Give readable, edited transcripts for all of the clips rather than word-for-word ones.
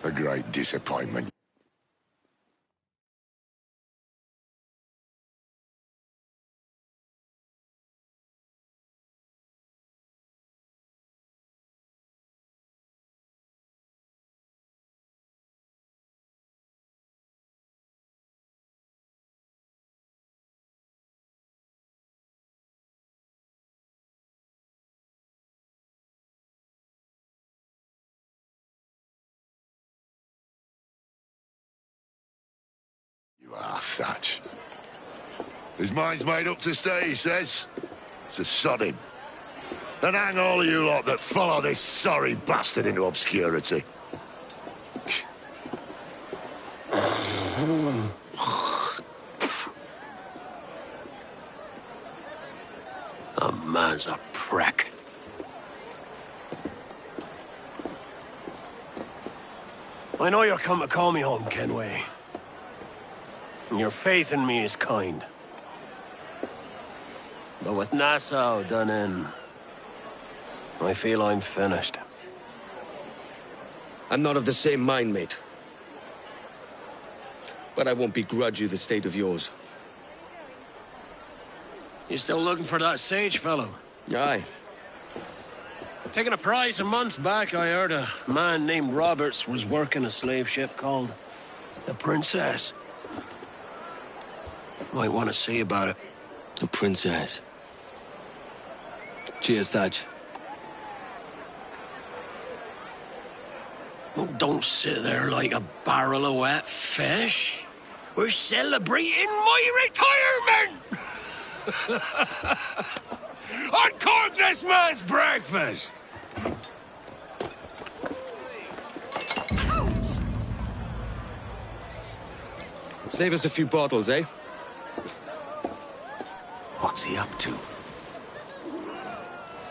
A great disappointment. You are, Thatch. His mind's made up to stay, he says. So sod him. And hang all of you lot that follow this sorry bastard into obscurity. A man's a prick. I know you're come to call me home, Kenway. And your faith in me is kind. But with Nassau done in, I feel I'm finished. I'm not of the same mind, mate. But I won't begrudge you the state of yours. You still looking for that sage fellow? Aye. Taking a prize a month back, I heard a man named Roberts was working a slave ship called the Princess. Might want to see about it. The Princess. Cheers, Thatch. Oh, don't sit there like a barrel of wet fish. We're celebrating my retirement! Uncork this man's breakfast! Save us a few bottles, eh? What's he up to?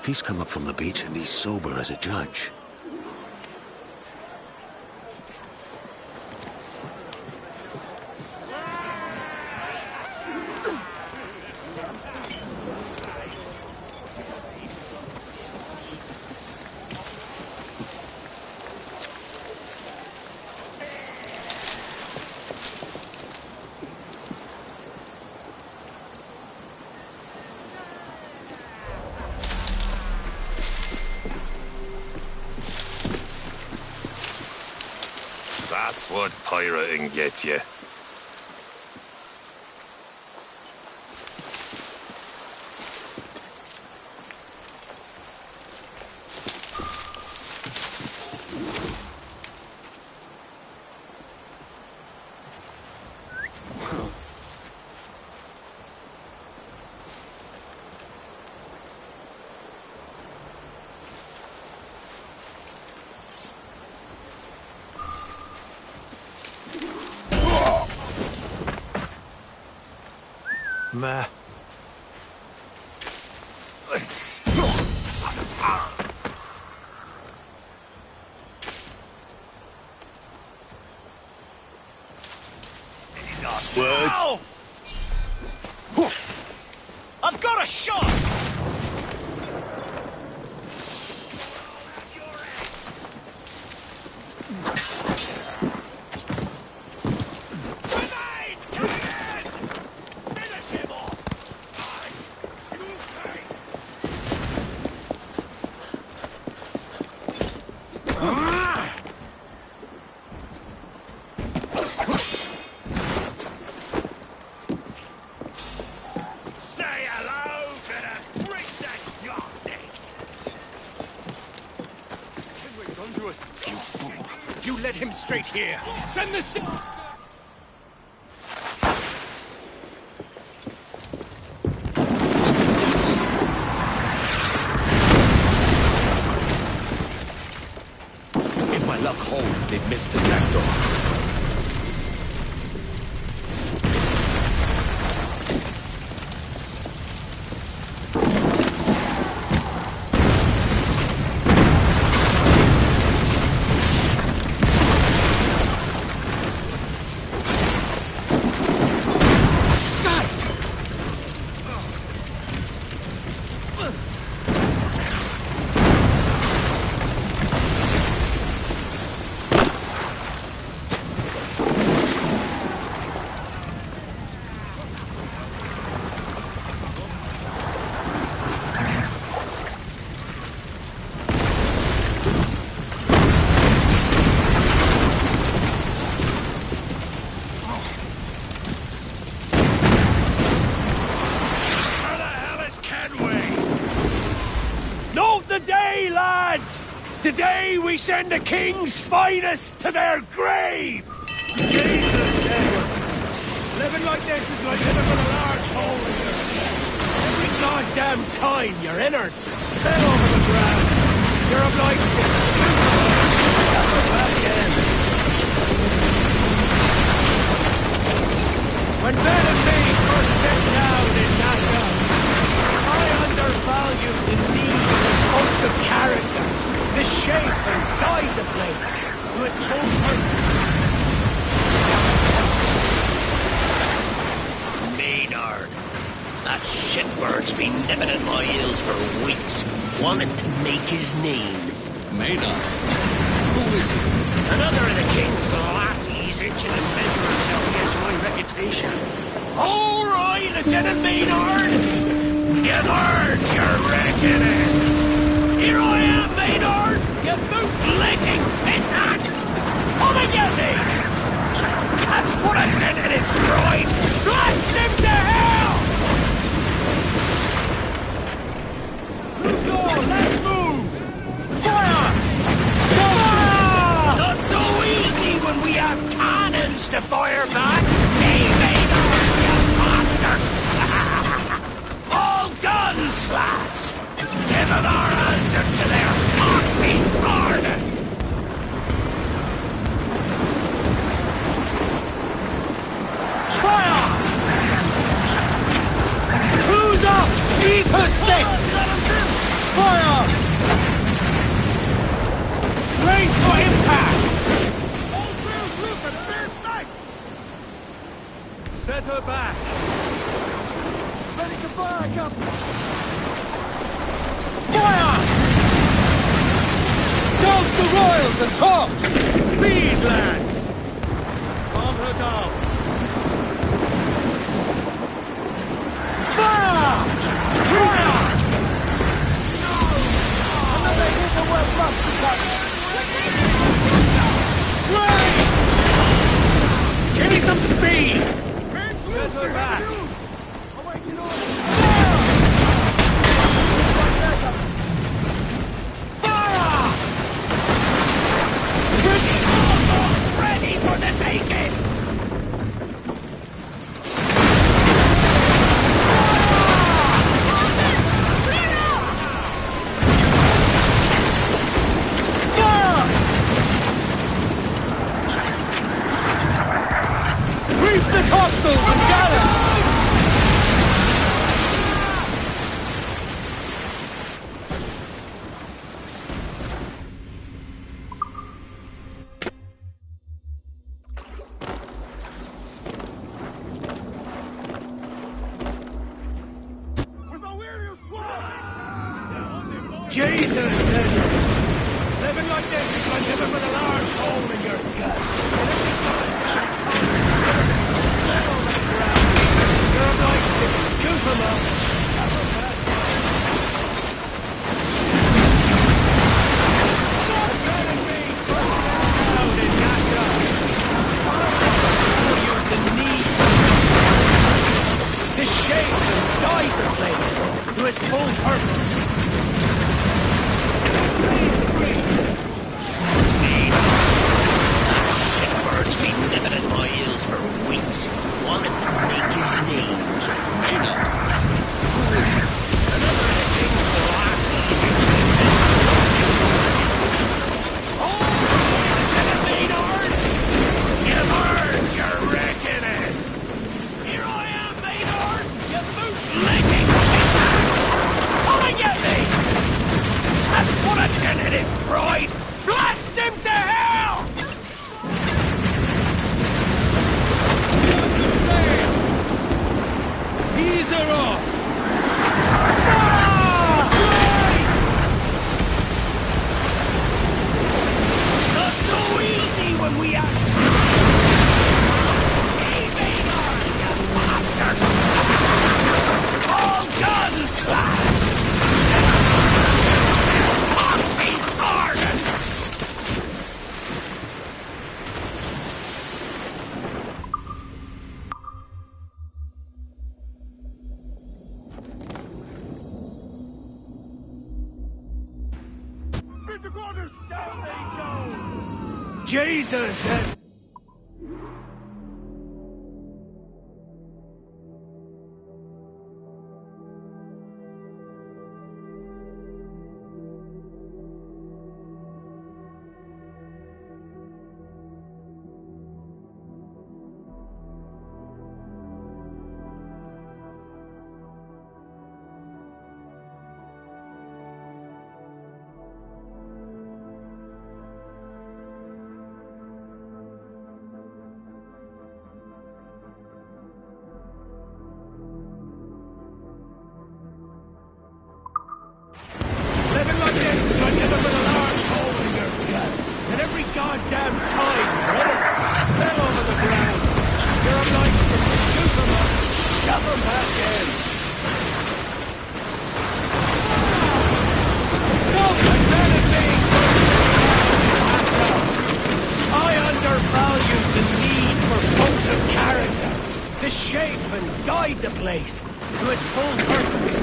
He's come up from the beach and he's sober as a judge. That's what pirating gets you. Meh. Words. I've got a shot! You led him straight here. Send the... If my luck holds, they've missed the jackdaw. Today we send the king's finest to their grave! Jesus, Edward. Living like this is like living with a large hole in your head. Every goddamn time your innards spill over the ground, you're obliged to scoop back in. When Ben and me first set down in Nassau, I undervalued the need of folks of character to shape and guide the place to its full purpose. Maynard. That shitbird's been nipping at my heels for weeks, wanting to make his name. Maynard? Who is he? Another of the king's lackeys itching to measure himself against my reputation. All right, Lieutenant Maynard. Get hard, you're reckoning. Here I am, Maynard! You boot-licking pissant! Come and get me! Let's put a dent in his pride! Blast him to hell! Luso, let's move! Fire! Fire! Not so easy when we have cannons to fire back! Hey, Maynard, you bastard! All guns, lads! Give them our answer to their foxy garden! Fire! Who's up? Eat her sticks! Fire! Race for impact! All crews look at their sight! Set her back! Ready to fire, Captain! Fire! Douse the royals and tops! Speed, lads! Calm her down. Fire! Fire! No! Another hit and we're busted up! Race! Give me some speed! Set her back! Ready for the taking! Reef the topsails and gallants! Jesus, Edward. Living like this is like living with a large hole in your gut. And every goddamn time you fell over the ground, you're obliged to scoop 'em up. Have 'em back. Not letting me burst down in Nasha. You're the need to shape and guide the place to its full purpose. Shitbird's been nibbling at my heels for weeks. Wanted to make his name. Maynard. Who is he? Another of the king's lackeys. Oh, Lieutenant Maynard! You've earned your reckoning. Here I am, Maynard! You boot-licking pizza! Come and get me! That's what a dent in his pride! Blast him to hell! These are off! Not so easy when we have... Hey, Maynard, you bastard! All guns slash! Foxy pardon! Jesus, living like this is like living with a large hole in your gut. And every goddamn time you're in it, fell over the ground, you're obliged to scoop 'em up and shove 'em back in. Don't let me I undervalue the need for folks of character to shape and guide the place to its full purpose.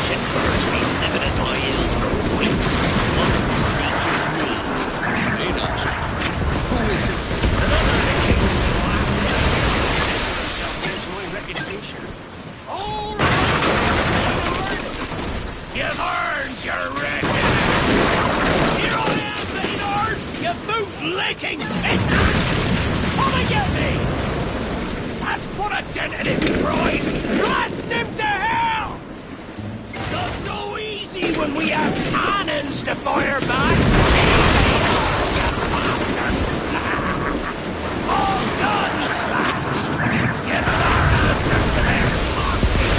Shitbird's been nibbling at my heels for weeks. Wanted to make his name. Maynard. Who is he? Another of the king's lackeys. Here's my reputation. All right, you've earned your reckoning. Here I am, Maynard. You boot-licking pizza. Come and get me. That's what a dent in his pride. Blast him to hell. Not so easy when we have cannons to fire back! You bastard! All guns, lads! Give our answer to their moxie!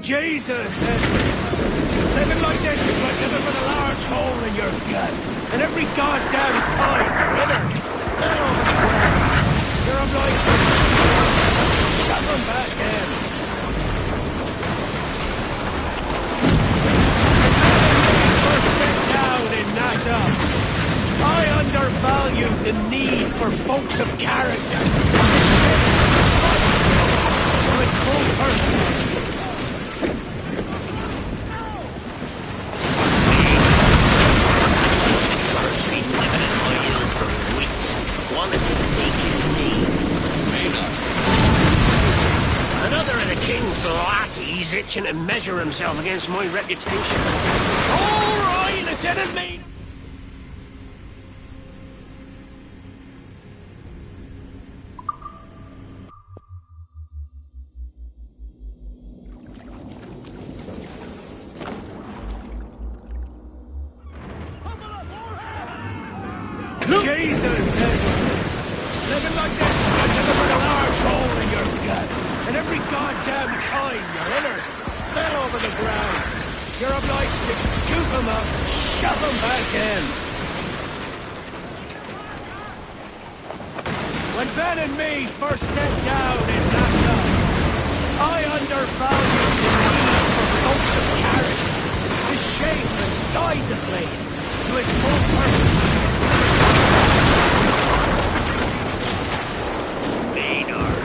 Jesus, living like this is like living with a large hole in your gut. And every goddamn time you're in it, fell over the ground, you're obliged to shove 'em back in. First set down in Nassau. I undervalue the need for folks of character to its full purpose. Wanted to make his name. Maynard. Another of the king's lackeys itching to measure himself against my reputation. All right, Lieutenant. Lieutenant Maynard! Jesus, Edward! Living like this, you'll never put a large hole in your gut. And every goddamn time your innards spill over the ground, you're obliged to scoop them up and shove them back in. When Ben and me first sat down in Nassau, I undervalued the need for folks of character to shape and guide the place to its full purpose. Maynard,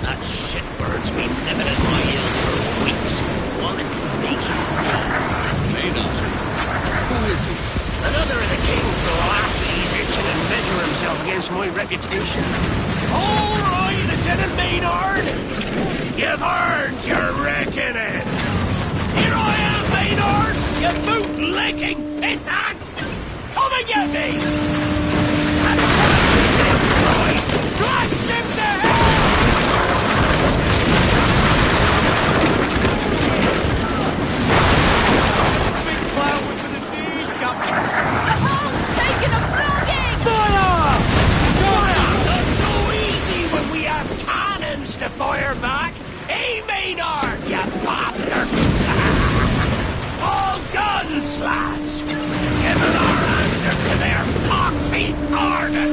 that shitbird's been nibbling at my heels for weeks, wanting to make his name. Maynard? Who is he? Another of the king's lasses itching and measure himself against my reputation. All right, Lieutenant Maynard! You've earned your reckoning! Here I am, Maynard! You boot-licking pissant! Come and get me! Blast him to hell! Big cloud for the deed, Captain! The hole's taking a flogging! Fire! Fire! Not so easy when we have cannons to fire back! Hey, Maynard, you bastard! All guns, lads! Giving our answer to their poxy order!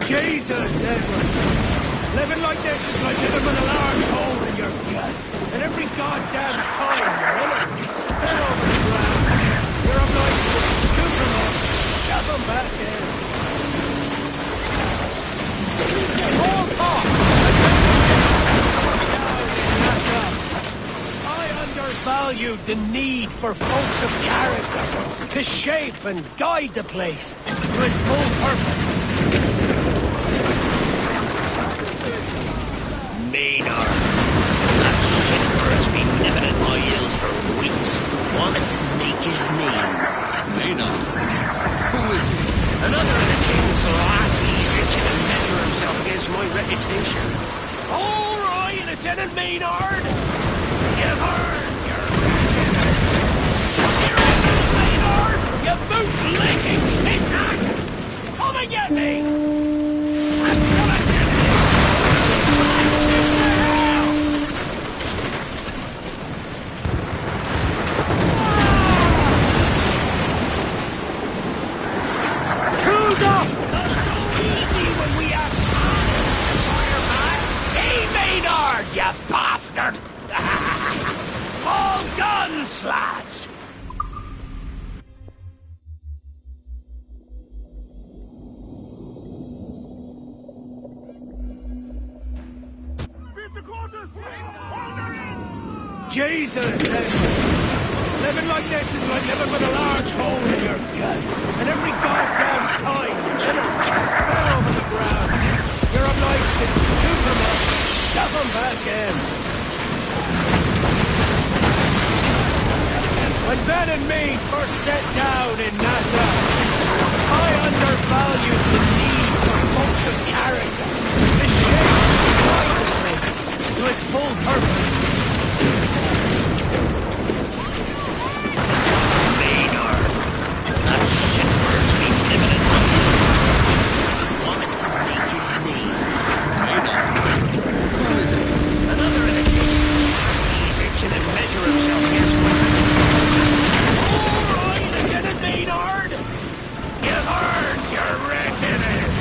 Jesus, Edward! Living like this is like living with a large hole in your gut. And every goddamn time your innards spill over the ground, you're obliged to scoop them up and shove them back in. Hold on! I undervalued the need for folks of character to shape and guide the place to its full purpose. Maynard, that shitbird's been nibbling at my heels for weeks, wanting to make his name. Maynard? Who is he? Another of the king's lackeys itching to measure himself against my reputation. All right, Lieutenant Maynard! You've earned your reckoning. Here it is, Maynard! You boot-licking pissant! Come and get me! I'm gonna get it! You bastard! All guns, lads! Jesus, living like this is like living with a large hole in your gut. And every goddamn time your innards spill over the ground, you're obliged to scoop them up and shove them back in. When Ben and me first sat down in Nassau, I undervalued the need for folks of character to shape and guide the place to its full purpose. Maynard, that shitbird's been nibbling at my heels. Wanted to make his name. Maynard? Who is he? Another of the kings. He's itching to measure himself against my All right, Lieutenant Maynard! You've earned your reckoning!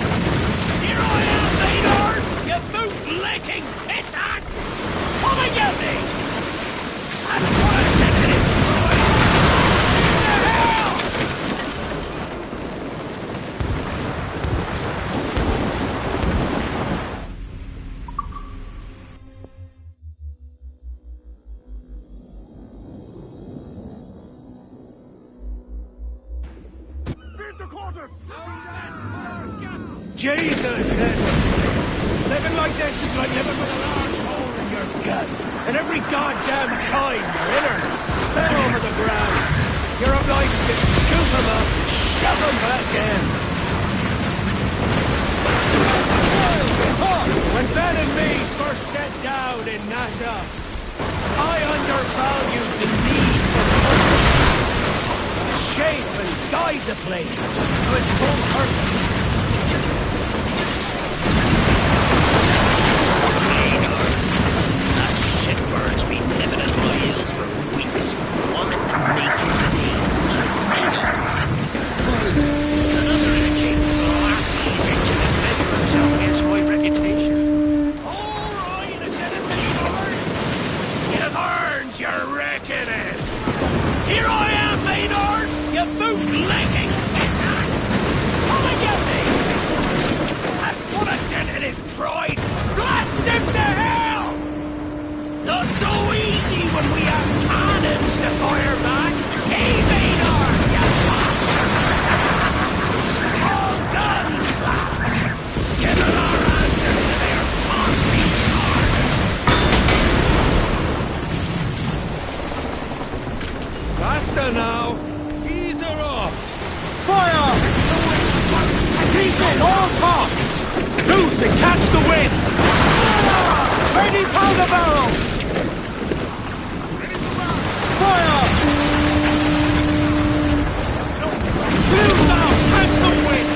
Here I am, Maynard! You boot-licking pissant! Come and Jesus, Edward. Living like this is like living with a large hole in your gut. And every goddamn time your innards spill over the ground, you're obliged to scoop them up and shove them back in. When Ben and me first set down in Nassau, I undervalued the need for purpose, to shape and guide the place to its full purpose. That shitbird's been living at my heels for weeks, wanting to make his name. Who is it? Another of the king's lackeys itching to measure himself against my reputation. All right, Lieutenant Maynard. You've earned your reckoning. Here I am, Maynard, you bootlegging pissant. Come and get me. I've put a dent in his pride. Blast him to hell! Not so easy when we have cannons to fire back. Hey, Maynard, you bastard! All guns, lads! Give them our answer to their concrete card! Faster now! Ease her off! Fire! Keep it, all tops! Loose and catch the wind! 30-pounder barrels! Fire! Loose now! Catch some wind!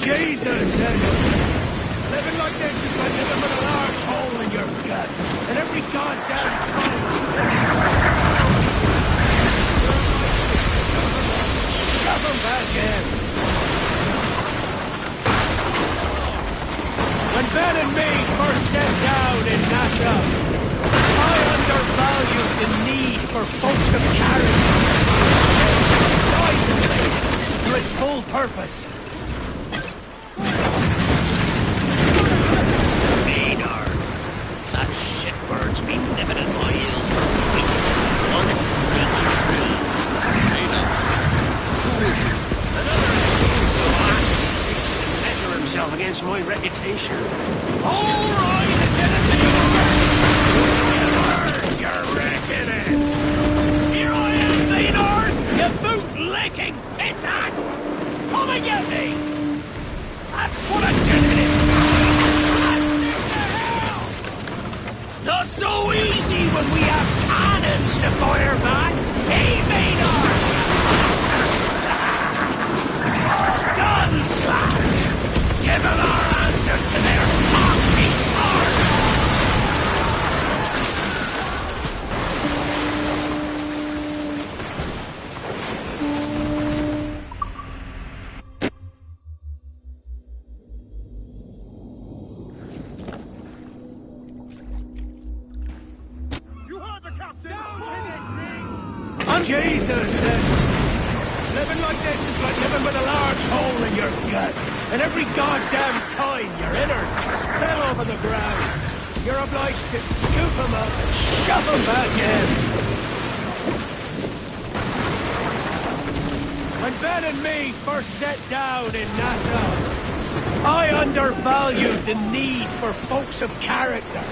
Jesus, living like this is like living with a large hole in your gut. And every goddamn time. Shove them back in. When Ben and me first set down in Nassau, I undervalued the need for folks of character. Guide the place to its full purpose. Maynard, that shitbird's been nipping at my heels for weeks, wanting to make his name. Maynard. Who is it? Another of the king's lackeys to measure himself against my reputation. All right, Lieutenant Maynard. You've earned your reckoning. Here I am, Maynard, you boot-licking pissant. Come and get me. That's what I did in it. Not so easy when we have cannons to fire back. Hey, Maynard! All guns, lads! Give them our answer to their concrete card! Jesus, living like this is like living with a large hole in your gut. And every goddamn time your innards spill over the ground, you're obliged to scoop them up and shove them back in. When Ben and me first set down in Nassau, I undervalued the need for folks of character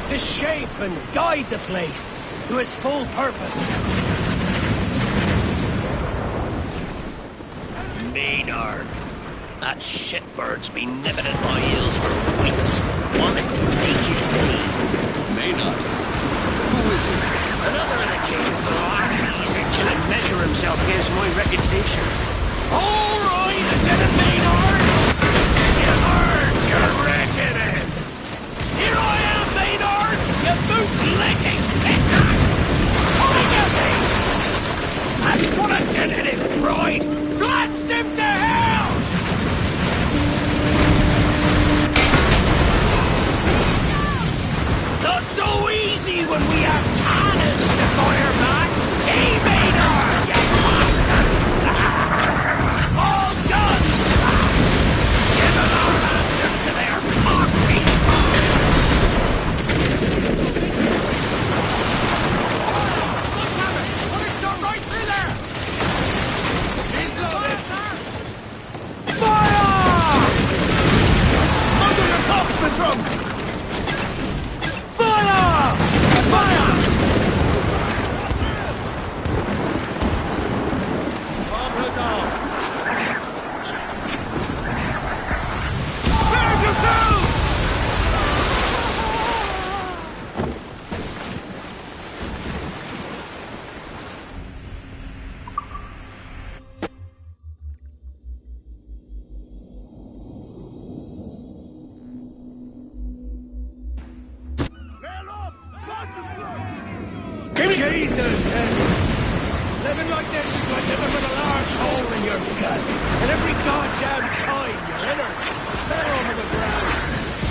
to shape and guide the place to its full purpose. Maynard, that shitbird's been nipping at my heels for weeks, wanting to make his name. Maynard. Who is it? Another of the king's lackeys itching to measure himself against my reputation. All right, Lieutenant Maynard. You've earned your reckoning. Here I am, Maynard, you boot-licking pissant. Come and get me. That's what I did in his pride. Blast him to hell! Jesus, living like this is like living with a large hole in your gut. And every goddamn time your innards spill over the ground,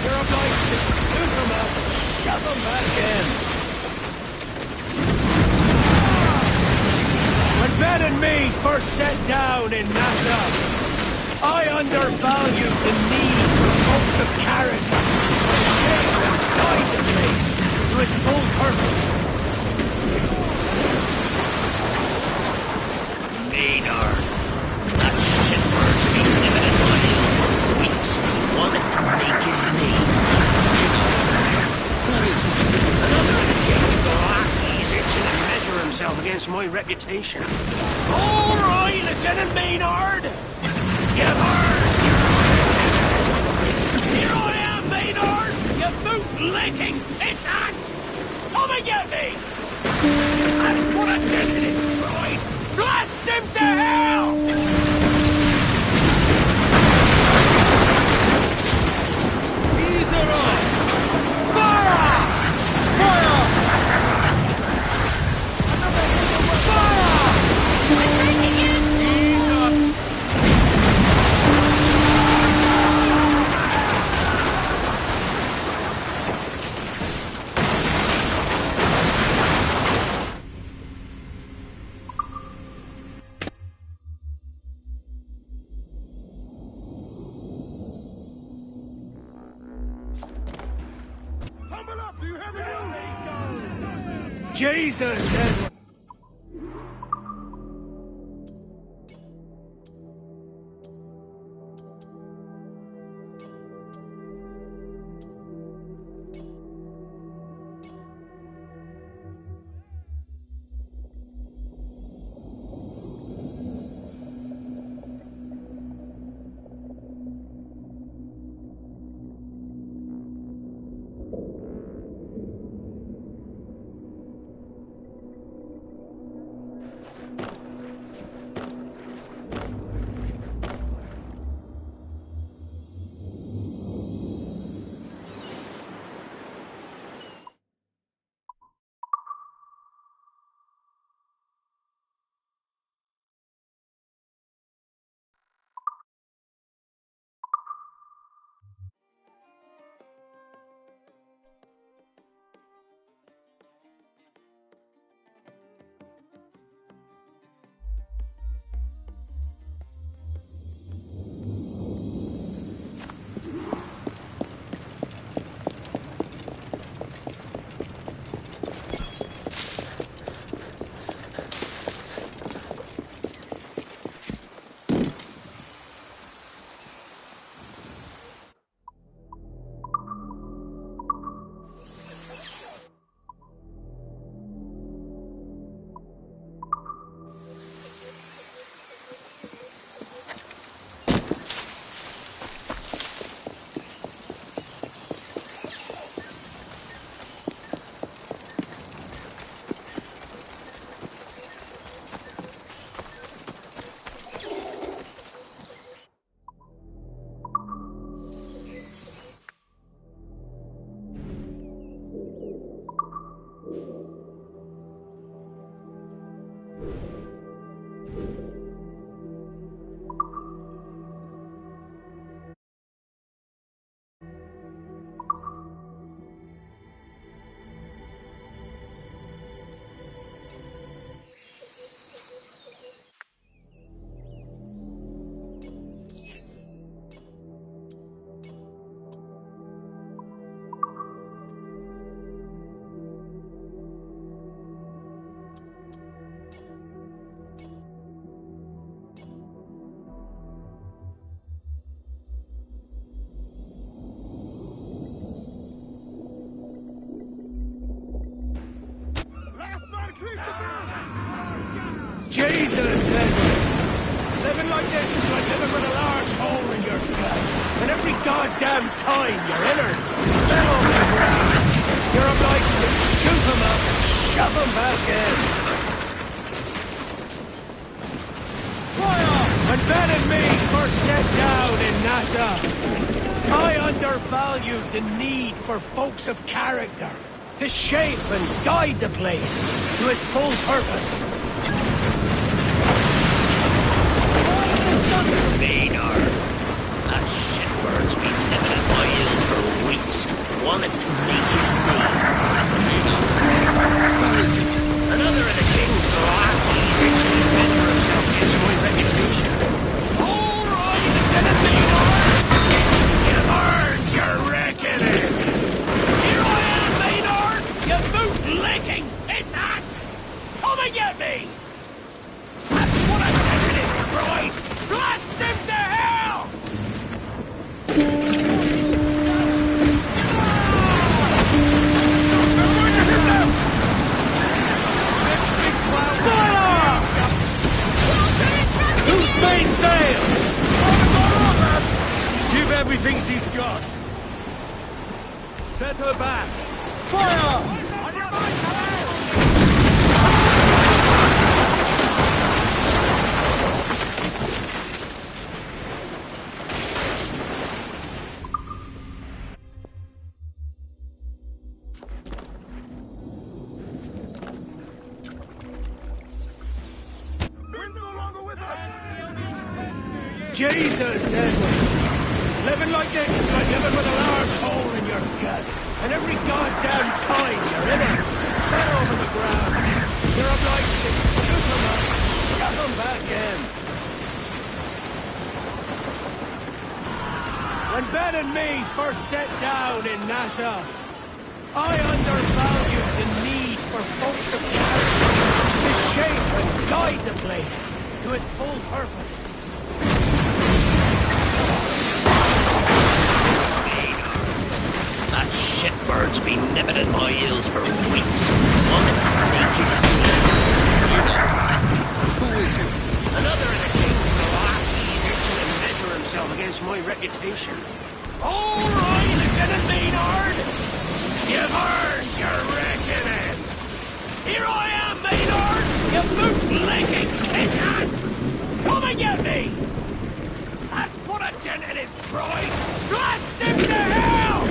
you're obliged to scoop them up and shove them back in. When Ben and me first sat down in Nassau, I undervalued the need for folks of character to shape and guide the place to its full purpose. Maynard, that shitbird's been living in my hill for weeks. Wanted to make his name. Who is it? Another of the king's lackeys itching to measure himself against my reputation. All right, Lieutenant Maynard. You heard! Here I am, Maynard! You boot-licking pissant! Come and get me! That's what I did to him, right? Blast him to hell! Ease her up! Fire! Fire! Fire! I'm taking it! Ease up! Jesus, Edward. Jesus, Edward. Living like this is like living with a large hole in your gut. And every goddamn time your innards spill over the ground, you're obliged to scoop them up and shove them back in. Fire! When Ben and me first sat down in Nassau, I undervalued the need for folks of character to shape and guide the place to its full purpose. Maynard, that shitbird's been living in my hills for weeks. Wanted to make his name. Where is he? Another of the king's lackeys itching to measure himself against my reputation. All right, Lieutenant Maynard! You've earned your reckoning! Here I am, Maynard! You boot-licking pissant! Come and get me! That's what I said in his pride! Blast him to hell! Fire! Who's main sails? Give everything she's got. Set her back. Fire! Jesus, Edward. Living like this is like living with a large hole in your gut. And every goddamn time you're in it, spit over the ground. You're obliged to scoop them up, shove them back in. When Ben and me first set down in Nassau, I undervalued the need for folks of character to shape and guide the place to its full purpose. That shitbird's been nibbling at my heels for weeks. Wanted to make his name. Who is he? Another of the king's lackeys itching to measure himself against my reputation. All right, Lieutenant Maynard! You've earned your reckoning! Here I am, Maynard! You boot-licking pissant! Come and get me! That's put a dent in his pride! Blast him to hell!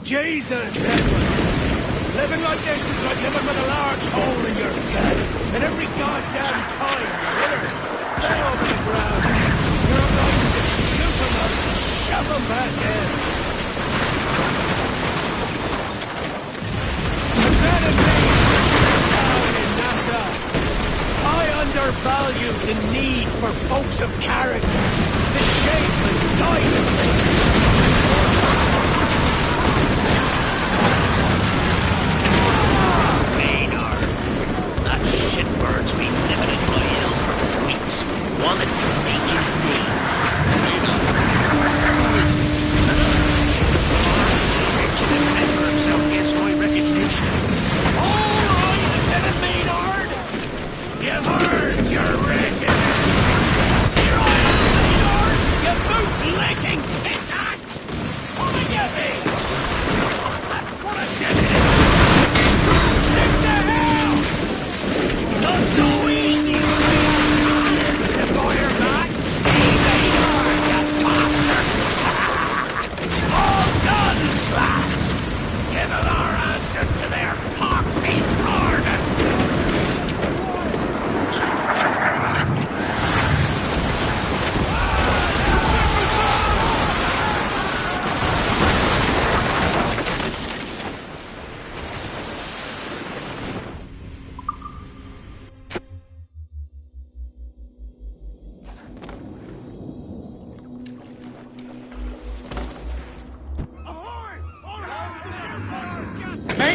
Jesus, Edward. Living like this is like living with a large hole in your gut. And every goddamn time you're in it, spit over the ground. You're obliged to scoop them up and shove them back in. The Ben and me down in Nassau, I undervalued the need for folks of character to shape and guide the place. Shitbird's been living in my hills for weeks. Wanted to make his name. Who is he? He's itching to measure himself against my reputation. All right, Lieutenant Maynard! You've earned your reckoning! Here I am, Maynard! You boot-licking pissant! Come and get me! That's what I said it is! Stick to hell! Not so easy! If I hear that, hey, Maynard, you bastard! All done, slaps! Give them our answer to their poxy pardon!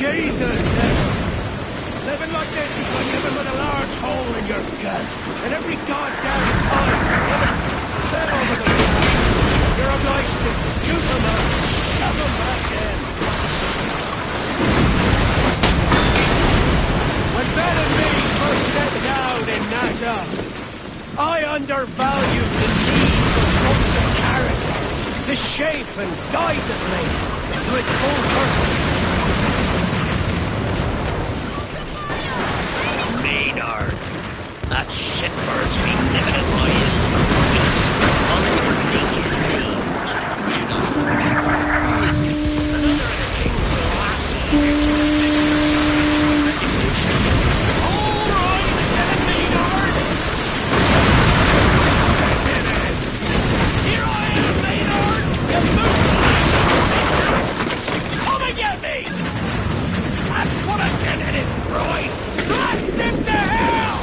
Jesus, Edward. Living like this is like living with a large hole in your gut. And every goddamn time you're in it, spit over the ground. You're obliged to scoop them up and shove them back in. Ben and me first set down in Nassau, I undervalued the need for folks of character to shape and guide the place to its full purpose. Maynard, that shitbird's been living in my hills for weeks. I'll never make his name. You know, who is he? Another of the king's lackeys. All right, Lieutenant Maynard. Here I am, Maynard. You move. Come and get me. That's what I did in his pride. Blast him to hell!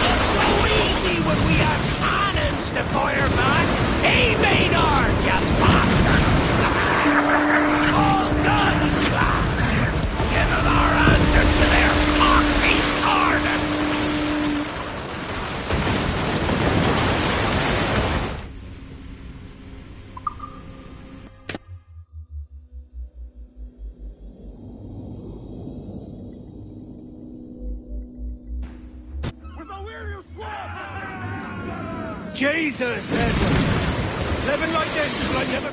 It's so easy when we have cannons to fire back. Hey, Maynard, you bastard! All guns, lads! Give them our answer to their foxy pardon! Jesus, Edward! Living like this is like never...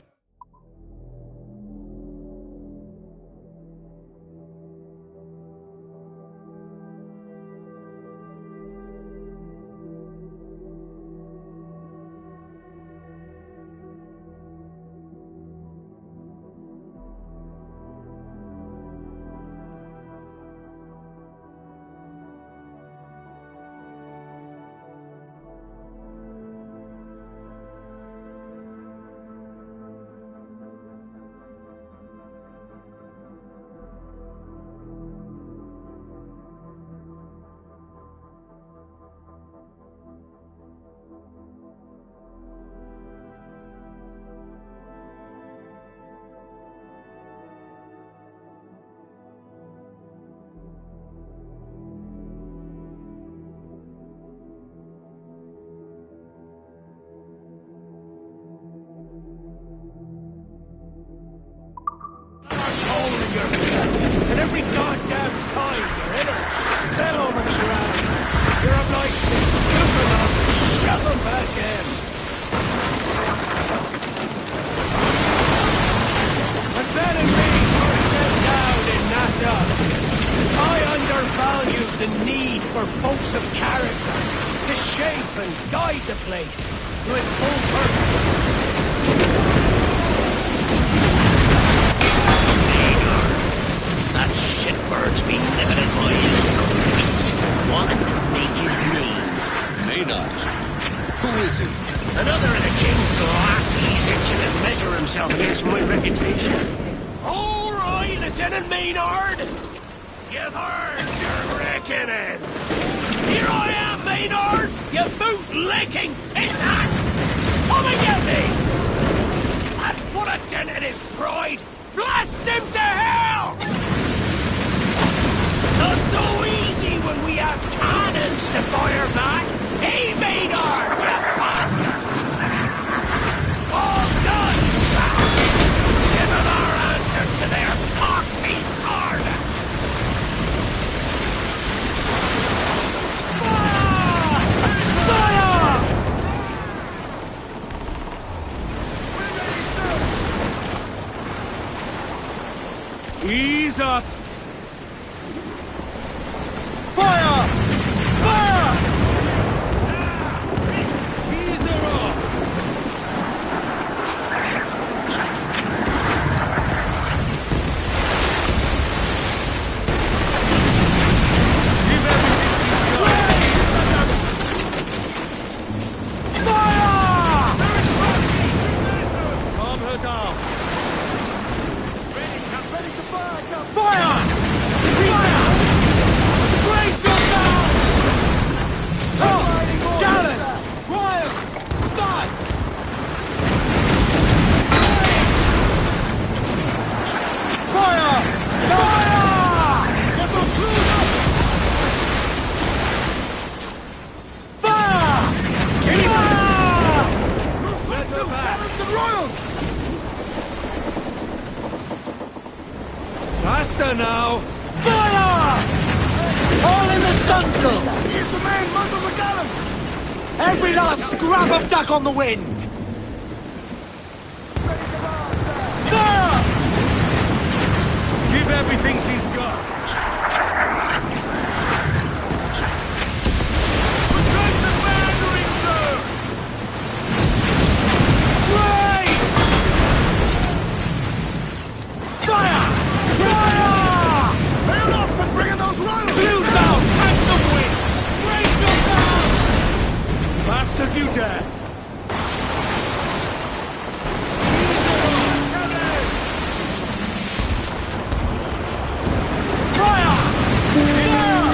And every goddamn time you're in or spill over the ground, you're obliged to scoop them up and shove them back in. When Ben and me first set down in Nassau, I undervalued the need for folks of character to shape and guide the place to its full purpose. That shitbird's been living in my hills for weeks, wanting to make his name. Maynard. Who is he? Another of the king's lackeys itching to measure himself against my reputation. All right, Lieutenant Maynard. You've heard your reckoning. Here I am, Maynard. You boot-licking pissant. Come and get me. That's put a dent in his pride. Blast him to hell! Not so easy when we have cannons to fire back. Hey, Maynard, you bastard! All done, lads! Give them our answer to their foxy pardon! Ease up! Fire! Fire! Ease her off! Give everything you got! Fire! Calm her down. Fire! Fire! Brace yourself! Tops! Gallants! Royals! Studs! Fire! Fire! Get those crews up! Fire! Fire! Let her back! The Royals! Faster now! Fire! All in the stunsails! Here's the man, muzzle the gallants! Every last scrap of duck on the wind! There! Give everything she's got. Protect the foundering, sir! Right! Fire! Fire! They're off and bringing those royals! Blues down! Tanks of wind! Brace yourself! Fast as you dare. Fire! Fire!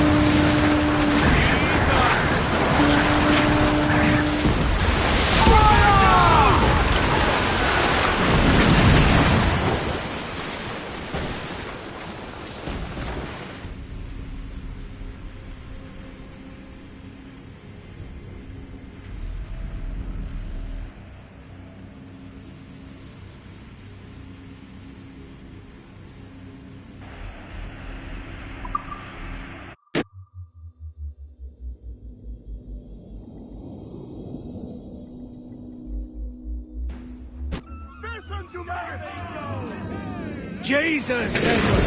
Jesus, Edward!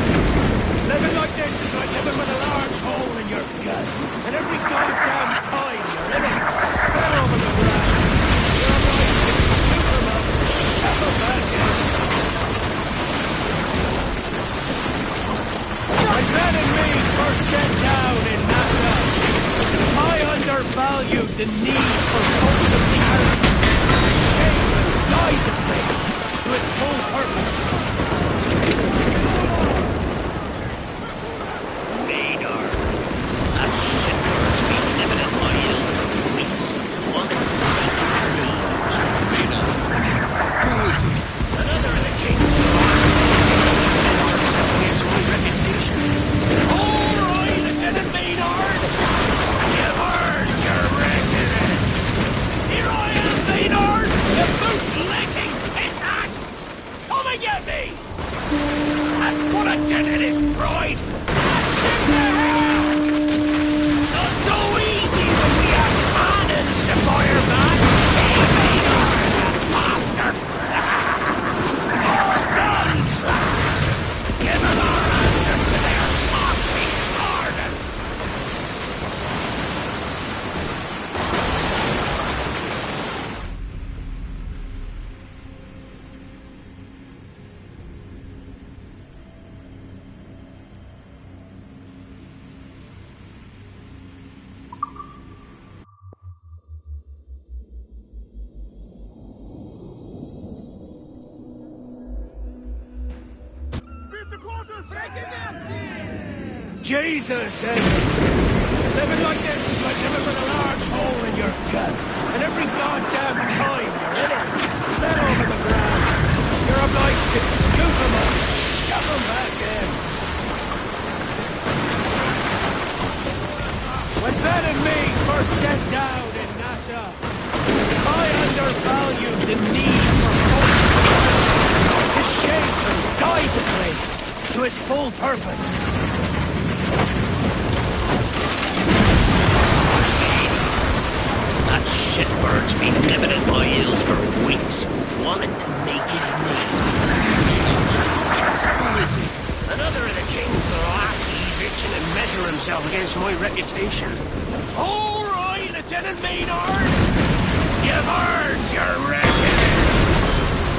Living like this is like living with a large hole in your gut. And every goddamn time you're in it, spit over the ground. You're right, it's Superman. Shove him back in. When Ben and me first set down in NASA, I undervalued the need for wholesome character to shape and guide the place to its full purpose. Maynard. That shitbird's been living in my hills for weeks. Wanting to break his nose. Maynard. Who is he? Another of the kings. Against my reputation. All right, Lieutenant Maynard! You've earned your reckoning. Here I am, Maynard! You boot-licking pissant! Come and get me! That's what a dent in his pride! That's him to hell! Not so easy when we have cannons to fire back! Hey, Maynard, that bastard! All guns, lads! Give them our answer to their coffee garden! Jesus, Edward! Living like this is like living with a large hole in your gut. And every goddamn time you're in it, spit over the ground. You're obliged to scoop them up, shove them back in. When Ben and me first set down in NASA, I undervalued the need for focus to shape and guide the place to its full purpose. That shitbird's been living in my hills for weeks, wanting to make his name. Who is he? Another of the king's lackeys itching to measure himself against my reputation. All right, Lieutenant Maynard! You've earned your reckoning!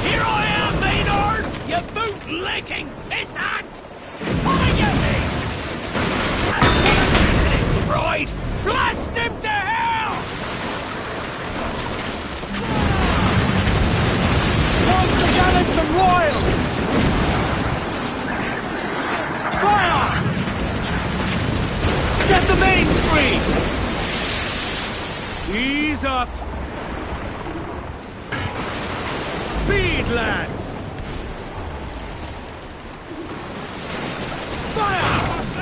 Here I am, Maynard! You boot-licking pissant! Come and get me! That's what a his pride! Blast him to hell! Toss the gallants and royals! Fire! Get the mains free! Ease up! Speed, lads! Fire!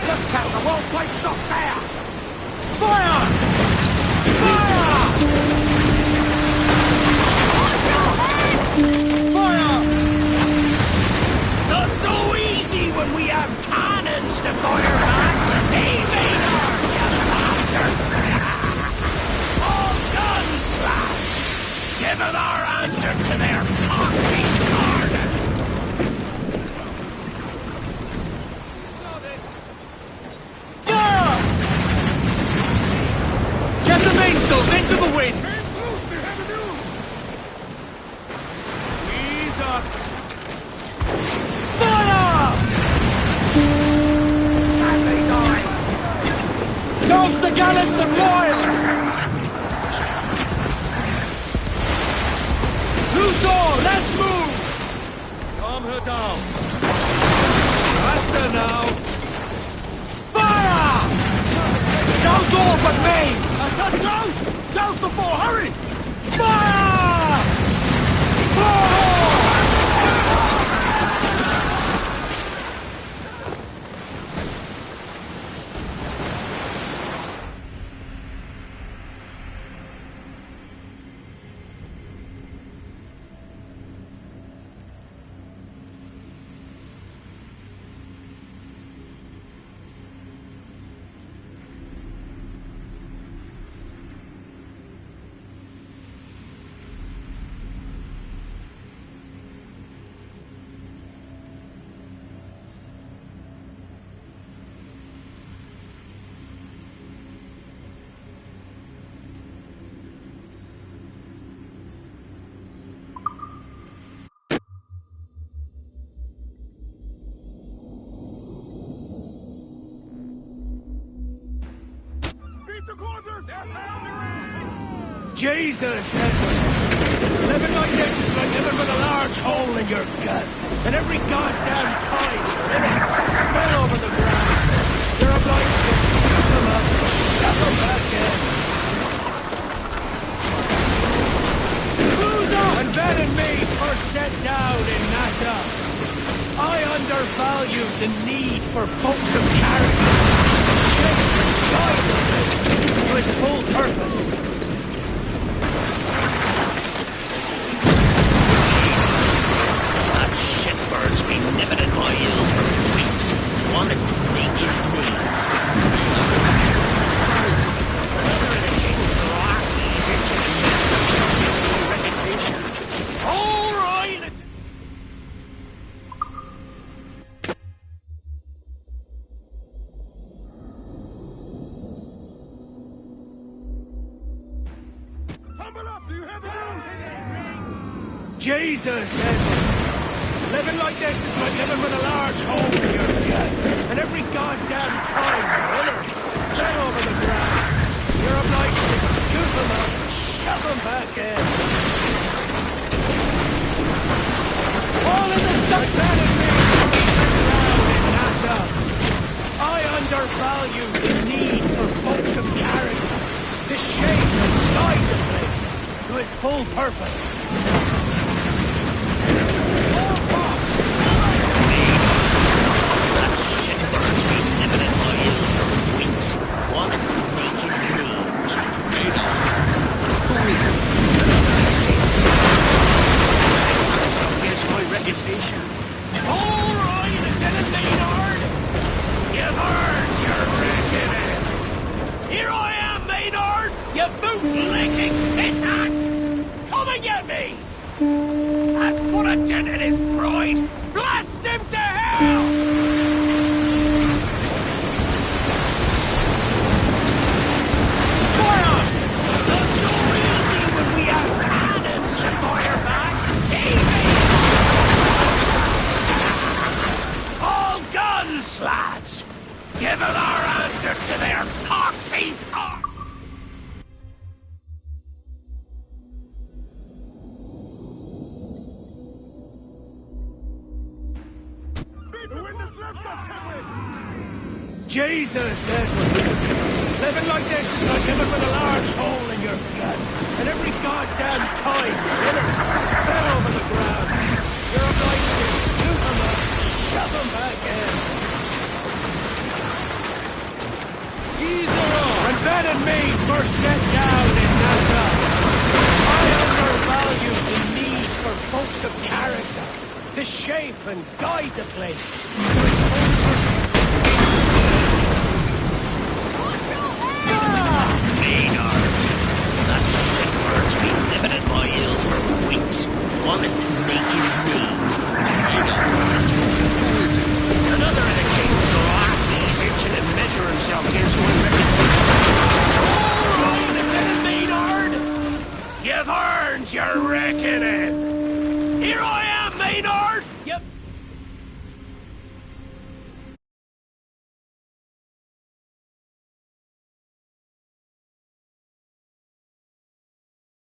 Look out, the whole place is on fire! Fire! Fire! Fire! Not so easy when we have cannons to fire back! Hey, Maynard! given our answer to their coxy garden. Fire! Get the mainsails into the wind! Ease up! Fire! Douse the gallants and royals! Loose all! Let's move! Calm her down. Faster now! Fire! Douse all but main! I said douse! Douse the four! Hurry! Fire! Fire! Jesus, Edward. Living like this is like living with a large hole in your gut. And every goddamn time you're in it, spill over the ground. You're obliged to scoop them up and shove them back in. When Ben and me first set down in Nassau, I undervalued the need for folks of character to shape and guide the place to its full purpose. Shitbirds been nibbling at my heels for weeks. Wanted to make his knee. Another of the king's lackeys itching to my reputation. All right! Tumble up! Do you have the news? Jesus, Edward. Living like this is like living with a large hole in your gut. And every goddamn time you're in it, spill over the ground. You're obliged to scoop them up and shove them back in. All in the stuff that in me down in Nassau. I undervalue the need for folks of character to shape and guide the place to its full purpose. Reputation. All right, Lieutenant Maynard. You've earned your reckoning. Here I am, Maynard. You bootlicking pissant. Come and get me. Has put a dent in his pride. Blast him to hell. Lads, given our answer to their coxy thought. Jesus, Edward. Living like this is like living with a large hole in your gut. And every goddamn time you're in it, spill over the ground. You're obliged to scoop them up and shove them back in. When Ben and me first set down in Nassau, I undervalued the need for folks of character to shape and guide the place to its full purpose. Maynard, that shitbird's been nibbling at my heels earned your reckoning. Here I am, Maynard!